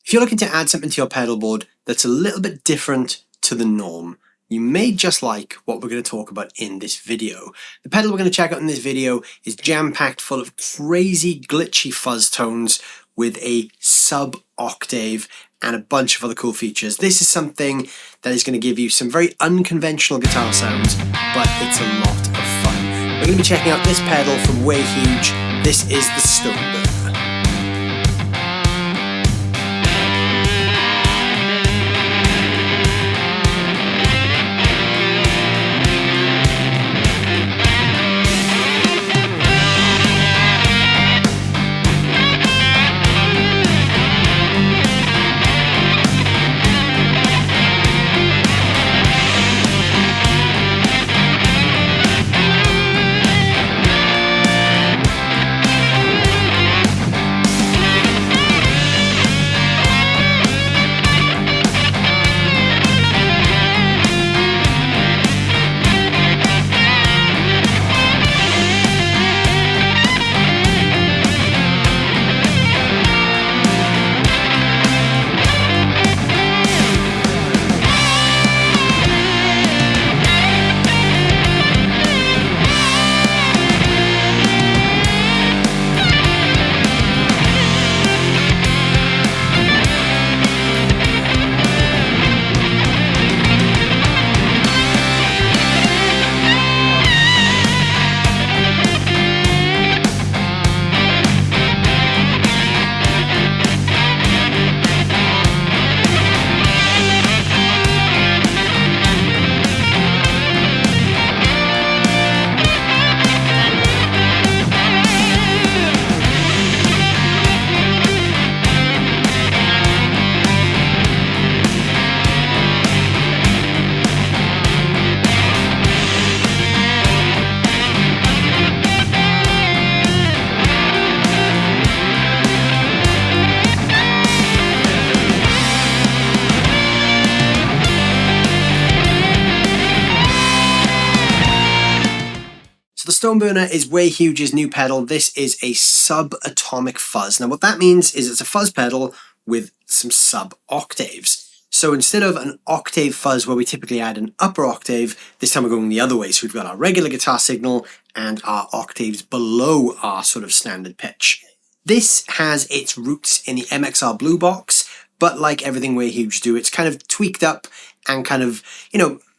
If you're looking to add something to your pedal board that's a little bit different to the norm, you may just like what we're going to talk about in this video. The pedal we're going to check out in this video is jam-packed full of crazy glitchy fuzz tones with a sub-octave and a bunch of other cool features. This is something that is going to give you some very unconventional guitar sounds, but it's a lot of fun. We're going to be checking out this pedal from Way Huge. This is the Stoneburner. The Stoneburner is Way Huge's new pedal. This is a sub-atomic fuzz. Now what that means is it's a fuzz pedal with some sub-octaves. So instead of an octave fuzz where we typically add an upper octave, this time we're going the other way. So we've got our regular guitar signal and our octaves below our sort of standard pitch. This has its roots in the MXR Blue Box, but like everything Way Huge do, it's kind of tweaked up and kind of,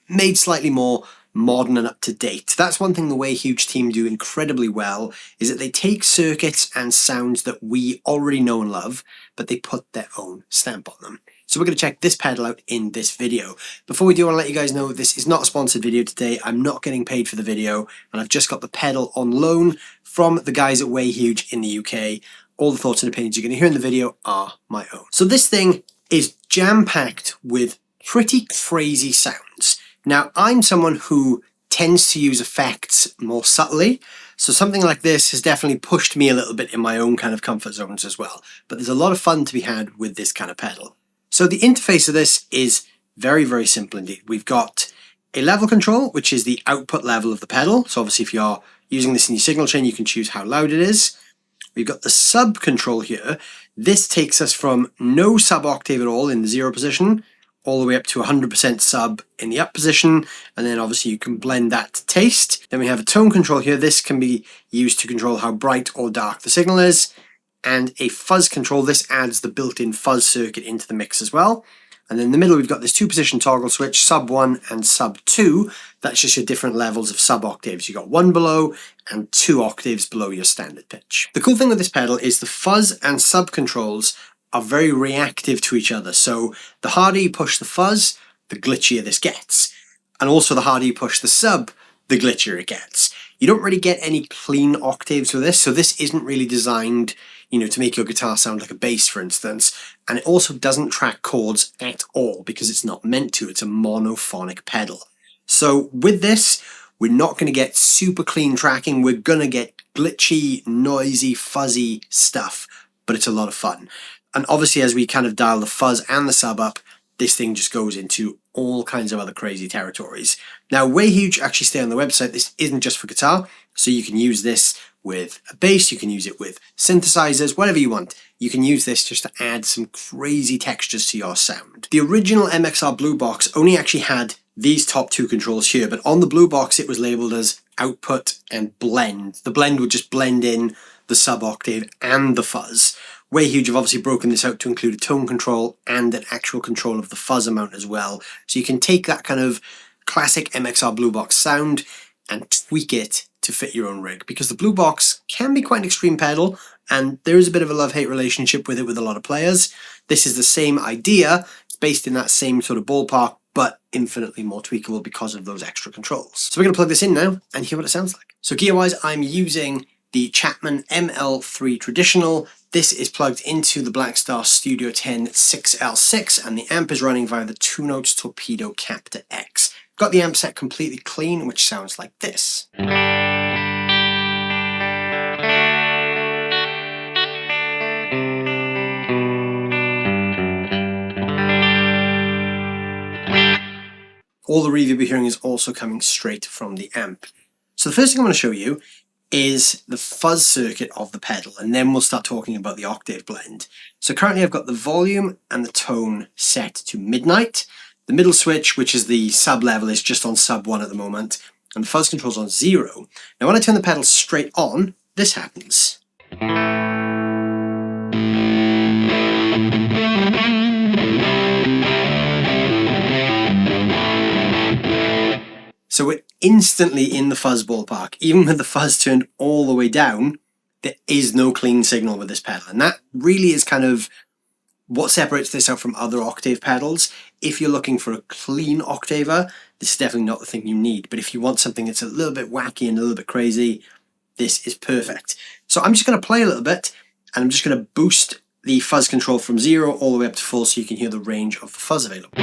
made slightly more modern and up to date. That's one thing the Way Huge team do incredibly well, is that they take circuits and sounds that we already know and love, but they put their own stamp on them. So we're going to check this pedal out in this video. Before we do, I want to let you guys know this is not a sponsored video today. I'm not getting paid for the video, and I've just got the pedal on loan from the guys at Way Huge in the UK. All the thoughts and opinions you're going to hear in the video are my own. So this thing is jam-packed with pretty crazy sounds. Now, I'm someone who tends to use effects more subtly, so something like this has definitely pushed me a little bit in my own kind of comfort zones as well. But there's a lot of fun to be had with this kind of pedal. So the interface of this is very, very simple indeed. We've got a level control, which is the output level of the pedal. So obviously if you're using this in your signal chain, you can choose how loud it is. We've got the sub control here. This takes us from no sub octave at all in the 0 position, all the way up to 100% sub in the up position, and then obviously you can blend that to taste. Then we have a tone control here. This can be used to control how bright or dark the signal is, and a fuzz control. This adds the built-in fuzz circuit into the mix as well. And then in the middle we've got this 2-position toggle switch, sub 1 and sub 2. That's just your different levels of sub octaves. You've got 1 below and 2 octaves below your standard pitch. The cool thing with this pedal is the fuzz and sub controls are very reactive to each other. So the harder you push the fuzz, the glitchier this gets. And also the harder you push the sub, the glitchier it gets. You don't really get any clean octaves with this, so this isn't really designed, to make your guitar sound like a bass, for instance. And it also doesn't track chords at all because it's not meant to. It's a monophonic pedal. So with this, we're not going to get super clean tracking. We're going to get glitchy, noisy, fuzzy stuff, but it's a lot of fun. And obviously as we kind of dial the fuzz and the sub up, this thing just goes into all kinds of other crazy territories. Now, Way Huge actually stay on the website. This isn't just for guitar, so you can use this with a bass, you can use it with synthesizers, whatever you want. You can use this just to add some crazy textures to your sound. The original MXR Blue Box only actually had these top two controls here, but on the Blue Box it was labeled as output and blend. The blend would just blend in the sub-octave and the fuzz. Way Huge have obviously broken this out to include a tone control and an actual control of the fuzz amount as well. So you can take that kind of classic MXR Blue Box sound and tweak it to fit your own rig, because the Blue Box can be quite an extreme pedal and there is a bit of a love-hate relationship with it with a lot of players. This is the same idea, it's based in that same sort of ballpark, but infinitely more tweakable because of those extra controls. So we're going to plug this in now and hear what it sounds like. So gear-wise, I'm using the Chapman ML3 Traditional. This is plugged into the Blackstar Studio 10 6L6 and the amp is running via the 2-Notes Torpedo Captor X. Got the amp set completely clean, which sounds like this. All the reverb you're hearing is also coming straight from the amp. So the first thing I'm going to show you is the fuzz circuit of the pedal, and then we'll start talking about the octave blend. So currently I've got the volume and the tone set to midnight. The middle switch, which is the sub level, is just on sub 1 at the moment, and the fuzz control's on 0. Now when I turn the pedal straight on, this happens. So we're instantly in the fuzz ballpark. Even with the fuzz turned all the way down, there is no clean signal with this pedal. And that really is kind of what separates this out from other octave pedals. If you're looking for a clean octaver, this is definitely not the thing you need. But if you want something that's a little bit wacky and a little bit crazy, this is perfect. So I'm just going to play a little bit, and I'm just going to boost the fuzz control from 0 all the way up to full so you can hear the range of the fuzz available.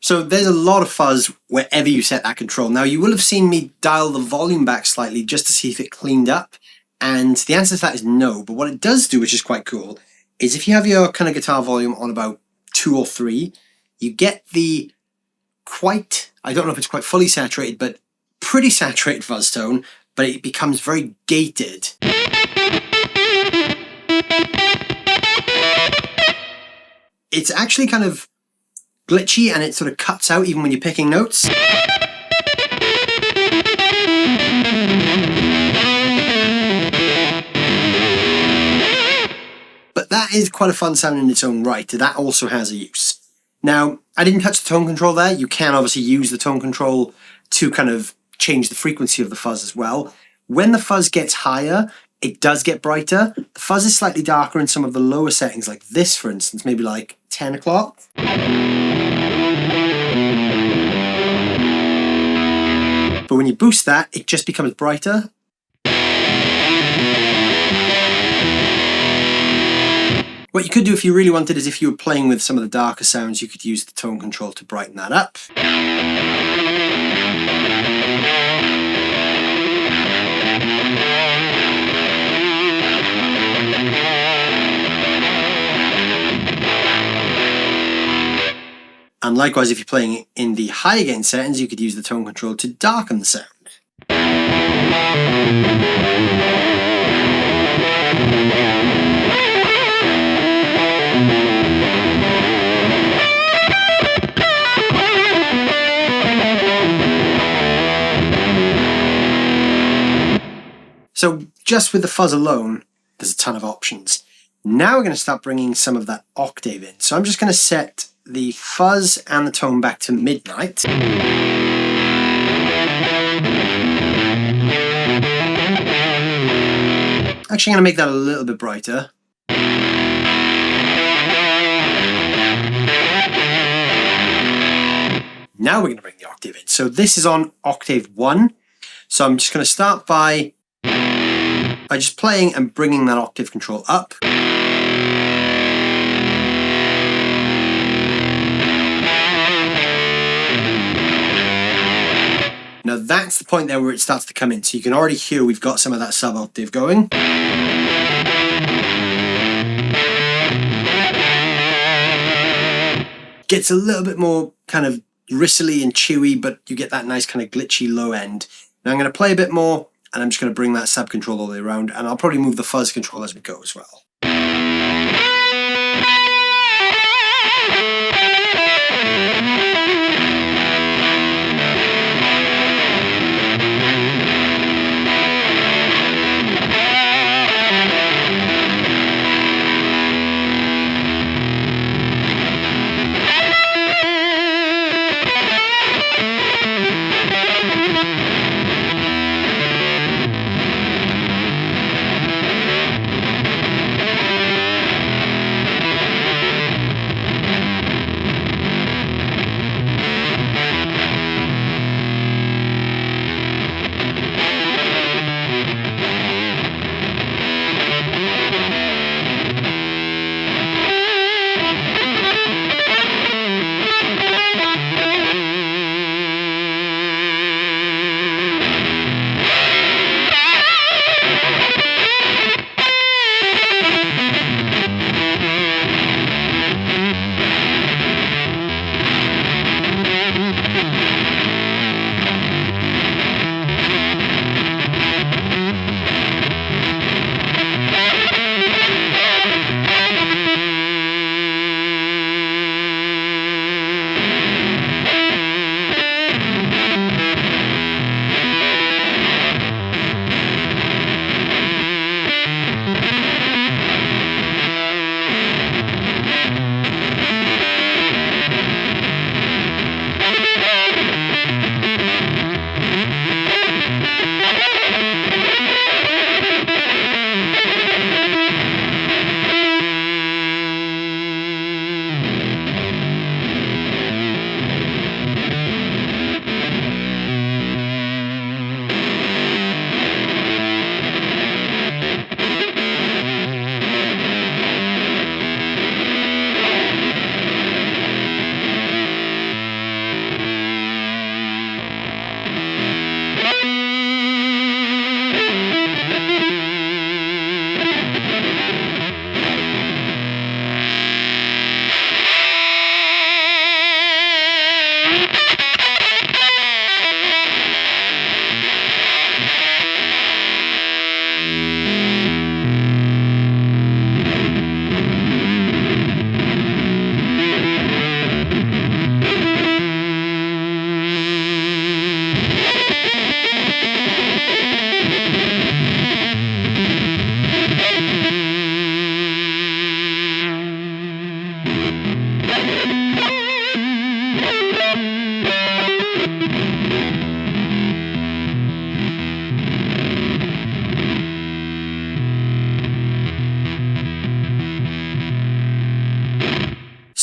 So there's a lot of fuzz wherever you set that control. Now you will have seen me dial the volume back slightly just to see if it cleaned up. And the answer to that is no. But what it does do, which is quite cool, is if you have your kind of guitar volume on about 2 or 3, you get the quite, I don't know if it's quite fully saturated, but pretty saturated fuzz tone, but it becomes very gated. It's actually kind of glitchy and it sort of cuts out even when you're picking notes. But that is quite a fun sound in its own right. That also has a use. Now, I didn't touch the tone control there. You can obviously use the tone control to kind of change the frequency of the fuzz as well. When the fuzz gets higher, it does get brighter. The fuzz is slightly darker in some of the lower settings, like this, for instance, maybe like 10 o'clock. But when you boost that, it just becomes brighter. What you could do if you really wanted is if you were playing with some of the darker sounds, you could use the tone control to brighten that up. And likewise, if you're playing in the higher gain settings, you could use the tone control to darken the sound. So just with the fuzz alone, there's a ton of options. Now we're going to start bringing some of that octave in. So I'm just going to set the fuzz and the tone back to midnight. Actually, I'm going to make that a little bit brighter. Now we're going to bring the octave in. So this is on octave 1. So I'm just going to start by just playing and bringing that octave control up. Now that's the point there where it starts to come in. So you can already hear we've got some of that sub octave going. Gets a little bit more kind of gristly and chewy, but you get that nice kind of glitchy low end. Now I'm going to play a bit more, and I'm just going to bring that sub control all the way around, and I'll probably move the fuzz control as we go as well.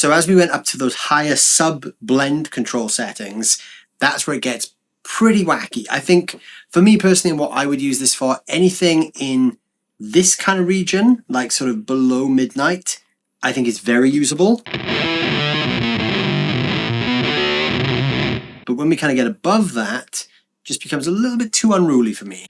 So as we went up to those higher sub-blend control settings, that's where it gets pretty wacky. I think for me personally, what I would use this for, anything in this kind of region, like sort of below midnight, I think is very usable. But when we kind of get above that, it just becomes a little bit too unruly for me.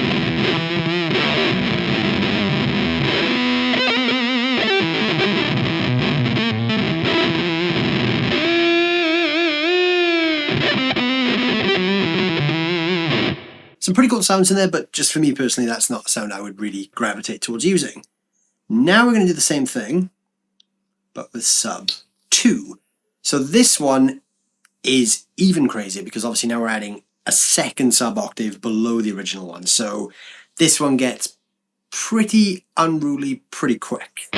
Some pretty cool sounds in there, but just for me personally, that's not a sound I would really gravitate towards using. Now we're going to do the same thing, but with sub 2. So this one is even crazier because obviously now we're adding a second sub octave below the original one. So this one gets pretty unruly pretty quick.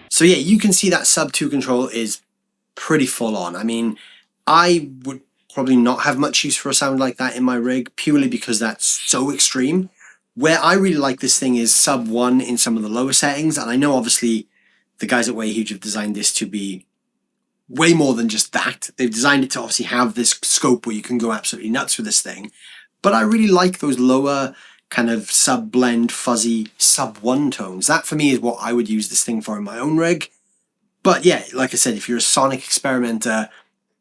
So yeah, you can see that sub 2 control is pretty full on. I mean, I would probably not have much use for a sound like that in my rig, purely because that's so extreme. Where I really like this thing is sub 1 in some of the lower settings, and I know obviously the guys at Way Huge have designed this to be way more than just that. They've designed it to obviously have this scope where you can go absolutely nuts with this thing. But I really like those lower kind of sub-blend, fuzzy sub 1 tones. That for me is what I would use this thing for in my own rig. But yeah, like I said, if you're a sonic experimenter,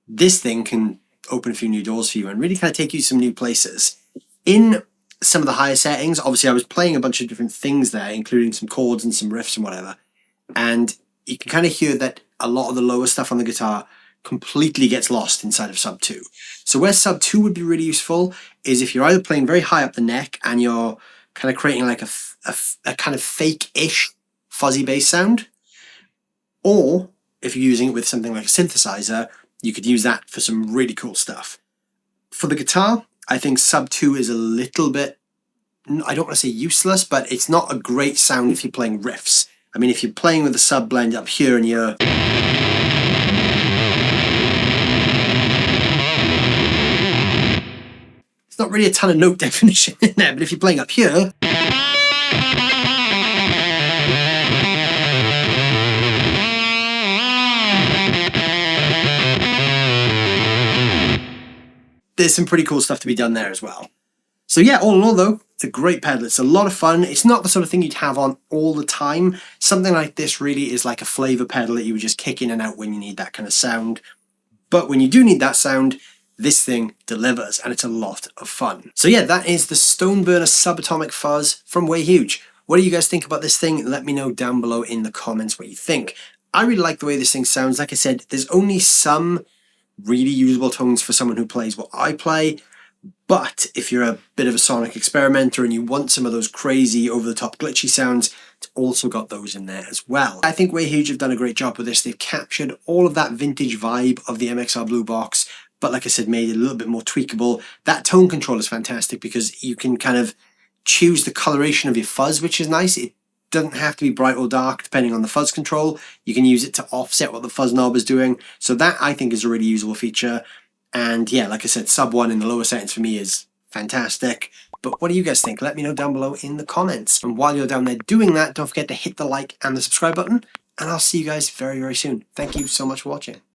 this thing can open a few new doors for you and really kind of take you some new places. In some of the higher settings, obviously I was playing a bunch of different things there, including some chords and some riffs and whatever. And you can kind of hear that a lot of the lower stuff on the guitar completely gets lost inside of sub 2. So where sub 2 would be really useful is if you're either playing very high up the neck and you're kind of creating like a kind of fake-ish fuzzy bass sound, Or if you're using it with something like a synthesizer, you could use that for some really cool stuff. For the guitar, I think sub 2 is a little bit, I don't want to say useless, but it's not a great sound if you're playing riffs. I mean, if you're playing with a sub blend up here and you're... It's not really a ton of note definition in there, but if you're playing up here... There's some pretty cool stuff to be done there as well. So yeah, all in all though, it's a great pedal. It's a lot of fun. It's not the sort of thing you'd have on all the time. Something like this really is like a flavor pedal that you would just kick in and out when you need that kind of sound. But when you do need that sound, this thing delivers, and it's a lot of fun. So yeah, that is the Stoneburner Subatomic Fuzz from Way Huge. What do you guys think about this thing? Let me know down below in the comments what you think. I really like the way this thing sounds. Like I said, there's only some really usable tones for someone who plays what I play, but if you're a bit of a sonic experimenter and you want some of those crazy over-the-top glitchy sounds, it's also got those in there as well. I think Way Huge have done a great job with this. They've captured all of that vintage vibe of the MXR Blue Box, but like I said, made it a little bit more tweakable. That tone control is fantastic because you can kind of choose the coloration of your fuzz, which is nice. It doesn't have to be bright or dark depending on the fuzz control. You can use it to offset what the fuzz knob is doing. So that I think is a really usable feature. And yeah, like I said, sub 1 in the lower settings for me is fantastic. But what do you guys think? Let me know down below in the comments. And while you're down there doing that, don't forget to hit the like and the subscribe button. And I'll see you guys very, very soon. Thank you so much for watching.